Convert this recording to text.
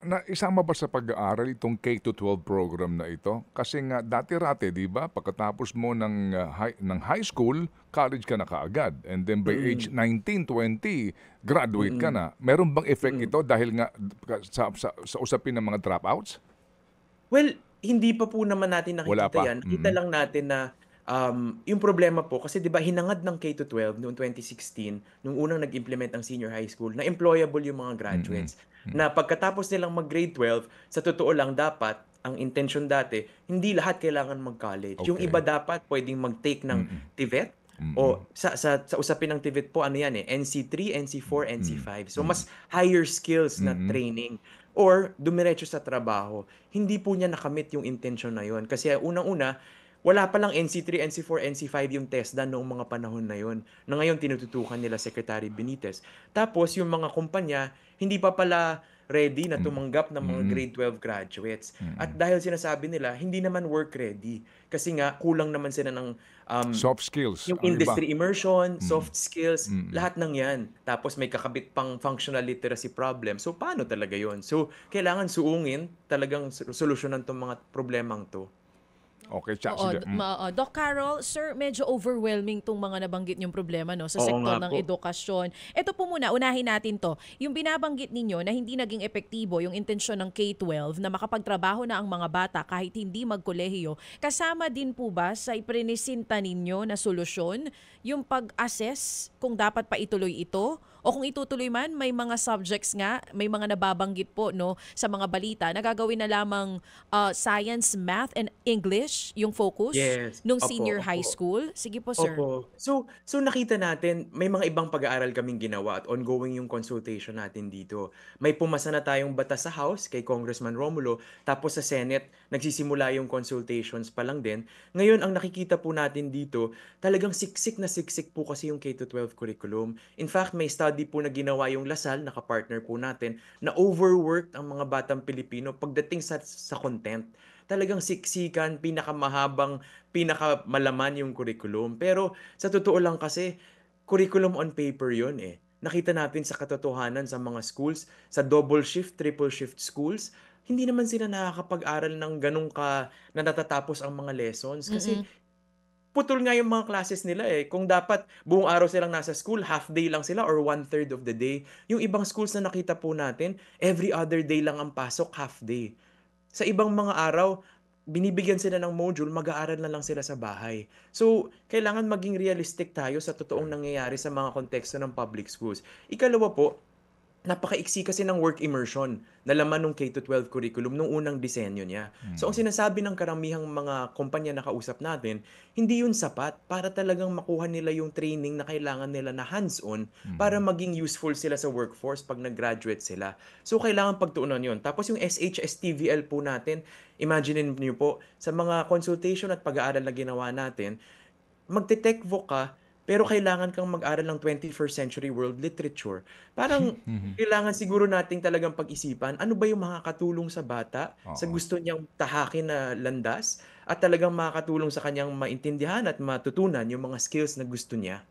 Naisama ba sa pag-aaral itong K to 12 program na ito? Kasi nga dati-rati, 'di ba, pagkatapos mo ng high school, college ka na kaagad, and then by age Mm, 19, 20, graduate ka mm, na. Meron bang effect mm. ito dahil nga sa usapin ng mga dropouts? Well, hindi pa po naman natin Wala nakikita pa? 'yan. Nakita lang natin na, yung problema po kasi 'di ba hinangad ng K to 12 noong 2016 nung unang nag-implement ang senior high school na employable yung mga Mm, graduates. mm. Na pagkatapos nilang mag-grade 12, sa totoo lang dapat ang intensyon dati, hindi lahat kailangan mag-college. Yung iba Okey. dapat puwedeng mag-take ng Mm, TVET mm. o sa usapin ng TVET po ano 'yan, eh, NC3, NC4, Mm, NC5. So mm, mas higher skills na mm. training or dumiretso sa trabaho. Hindi po niya nakamit yung intensyon na yun. Kasi unang-una, wala pa lang NC3, NC4, NC5 yung TESDA noong mga panahon na yun, na ngayon tinututukan nila Secretary Benitez. Tapos yung mga kumpanya, hindi pa pala ready na Mm, tumanggap ng mga mm, grade 12 graduates. At mm. dahil sinasabi nila, hindi naman work ready. Kasi nga, kulang naman sila ng Soft skills yung ang iba. industry immersion, Mm, soft skills, mm. lahat ng 'yan. Tapos may kakabit pang functional literacy problem. So, paano talaga 'yon? So, kailangan suungin, talagang solusyonan 'tong mga problemang 'to. Okey, Oo, sige, Doc Carol, sir, medyo overwhelming 'tong mga nabanggit niyong problema 'no, sa Oo nga sektor ng po. edukasyon. Ito po muna, unahin natin 'to. Yung binabanggit ninyo na hindi naging epektibo yung intensyon ng K-12 na makapagtrabaho na ang mga bata kahit hindi magkolehiyo, kasama din po ba sa iprinisinta ninyo na solusyon yung pag-assess kung dapat pa ituloy ito? O kung itutuloy man, may mga subjects nga, may mga nababanggit po 'no sa mga balita na gagawin na lamang science, math, and English yung focus Yes. nung Opo, senior high opo. school? Sige po, sir. Opo. So nakita natin may mga ibang pag-aaral kaming ginawa at ongoing yung consultation natin dito. May pumasa na tayong batas sa House kay Congressman Romulo, tapos sa Senate nagsisimula yung consultations pa lang din. Ngayon ang nakikita po natin dito, talagang siksik na siksik po kasi yung K-12 curriculum. In fact, may study po na ginawa yung Lasal, naka-partner po natin, na overworked ang mga batang Pilipino pagdating sa content. Talagang siksikan, pinakamahabang, pinakamalaman yung curriculum. Pero sa totoo lang kasi, curriculum on paper yun eh. Nakita natin sa katotohanan sa mga schools, sa double shift, triple shift schools, hindi naman sila nakakapag-aral ng ganun ka na natatapos ang mga lessons. Kasi Mm. putol nga yung mga classes nila eh. Kung dapat buong araw silang nasa school, half day lang sila or one third of the day. Yung ibang schools na nakita po natin, every other day lang ang pasok, half day. Sa ibang mga araw, binibigyan sila ng module, mag-aaral na lang sila sa bahay. So, kailangan maging realistic tayo sa totoong nangyayari sa mga konteksto ng public schools. Ikalawa po, napakaiksi kasi ng work immersion na laman ng K-12 curriculum nung unang disenyo niya. So, ang mm, sinasabi ng karamihang mga kumpanya na kausap natin, hindi yun sapat para talagang makuha nila yung training na kailangan nila na hands-on para mm. maging useful sila sa workforce pag nag-graduate sila. So, kailangan pagtuunan yun. Tapos yung SHS-TVL po natin, imagine niyo po, sa mga consultation at pag-aaral na ginawa natin, magte-techvoc ka, pero kailangan kang mag-aral ng 21st century world literature. Parang kailangan siguro nating talagang pag-isipan, ano ba yung makakatulong sa bata sa Oo. gusto niyang tahakin na landas at talagang makakatulong sa kanyang maintindihan at matutunan yung mga skills na gusto niya.